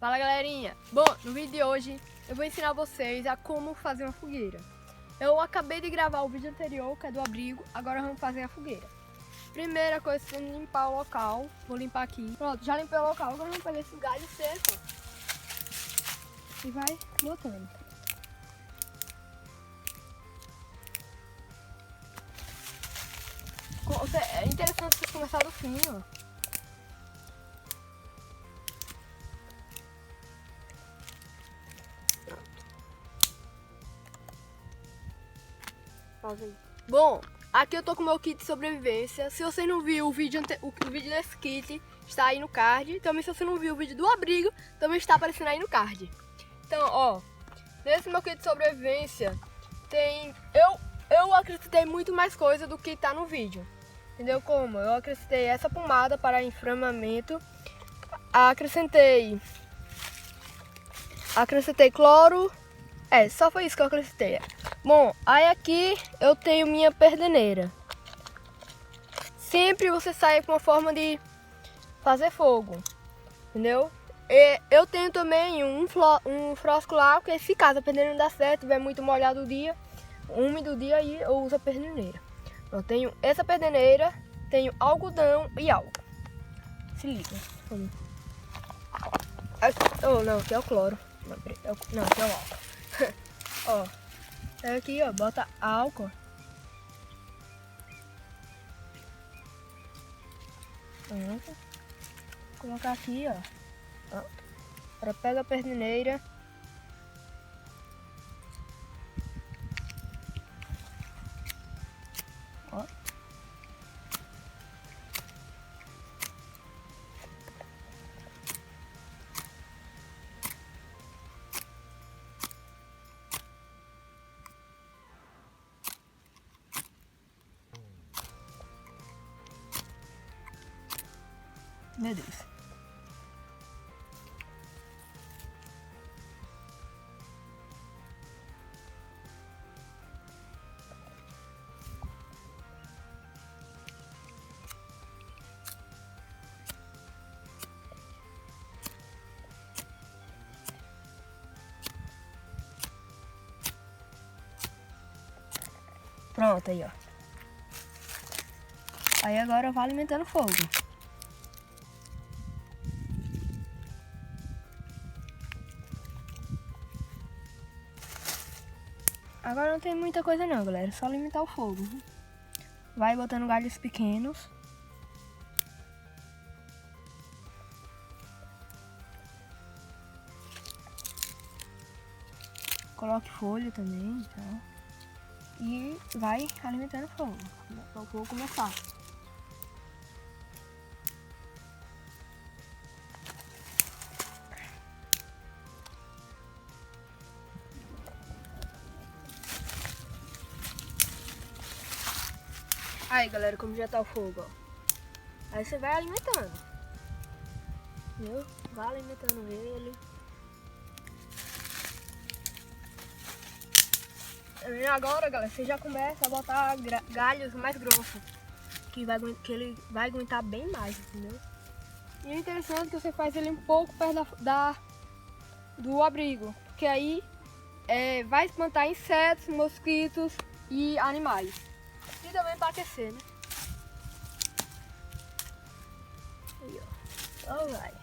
Fala galerinha! Bom, no vídeo de hoje eu vou ensinar vocês a como fazer uma fogueira. Eu acabei de gravar o vídeo anterior, que é do abrigo, agora vamos fazer a fogueira. Primeira coisa, você tem que limpar o local. Vou limpar aqui. Pronto, já limpei o local, agora vamos pegar esse galho seco e vai botando. É interessante você começar do fim, ó. Bom, aqui eu tô com o meu kit de sobrevivência. Se você não viu o vídeo desse kit, está aí no card. Também se você não viu o vídeo do abrigo, também está aparecendo aí no card. Então, ó, nesse meu kit de sobrevivência tem... Eu acrescentei muito mais coisa do que tá no vídeo. Entendeu como? Eu acrescentei essa pomada para inflamamento. Acrescentei cloro. Só foi isso que eu acrescentei. Bom, aí aqui eu tenho minha perdeneira. Sempre você sai com uma forma de fazer fogo, entendeu? E eu tenho também um frasco lá, porque se caso a perdeneira não dá certo, tiver muito molhado o dia, úmido o dia, aí eu uso a perdeneira. Eu tenho essa perdeneira, tenho algodão e álcool. Se liga. Oh, não, aqui é o cloro. Não, aqui é o álcool. Ó, aqui, ó, bota álcool. Pronto. Vou colocar aqui, ó. Agora pega a perneira. Ó. Meu Deus. Pronto, aí, ó. Aí agora vai alimentando o fogo. Agora não tem muita coisa não, galera. É só alimentar o fogo. Vai botando galhos pequenos. Coloque folha também, tá? E vai alimentando o fogo. Então vou começar. Aí, galera, como já tá o fogo, ó. Aí você vai alimentando. Entendeu? Vai alimentando ele. E agora, galera, você já começa a botar galhos mais grossos. Que ele vai aguentar bem mais, entendeu? E o interessante é que você faz ele um pouco perto do abrigo. Porque aí vai espantar insetos, mosquitos e animais. E também para aquecer, né? Aí, ó. Então vai.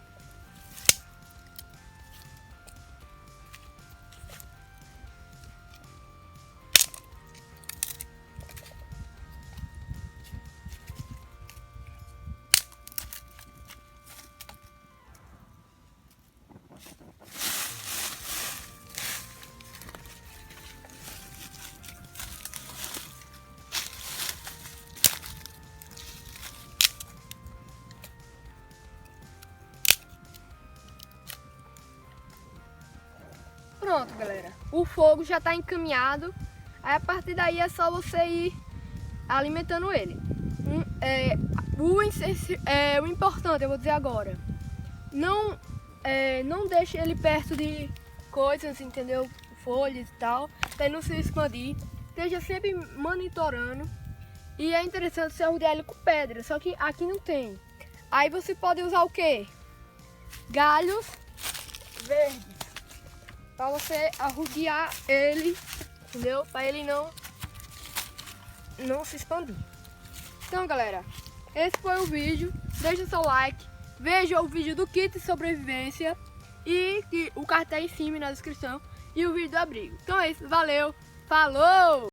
Pronto, galera. O fogo já está encaminhado. Aí a partir daí é só você ir alimentando ele. O importante, eu vou dizer agora, não deixe ele perto de coisas, entendeu? Folhas e tal, para ele não se expandir. Esteja sempre monitorando. E é interessante você rodear ele com pedra, só que aqui não tem. Aí você pode usar o quê? Galhos verdes. Pra você arrodear ele, entendeu? Pra ele não se expandir. Então, galera, esse foi o vídeo. Deixa seu like. Veja o vídeo do kit de sobrevivência. E que o card tá em cima na descrição. E o vídeo do abrigo. Então é isso. Valeu. Falou!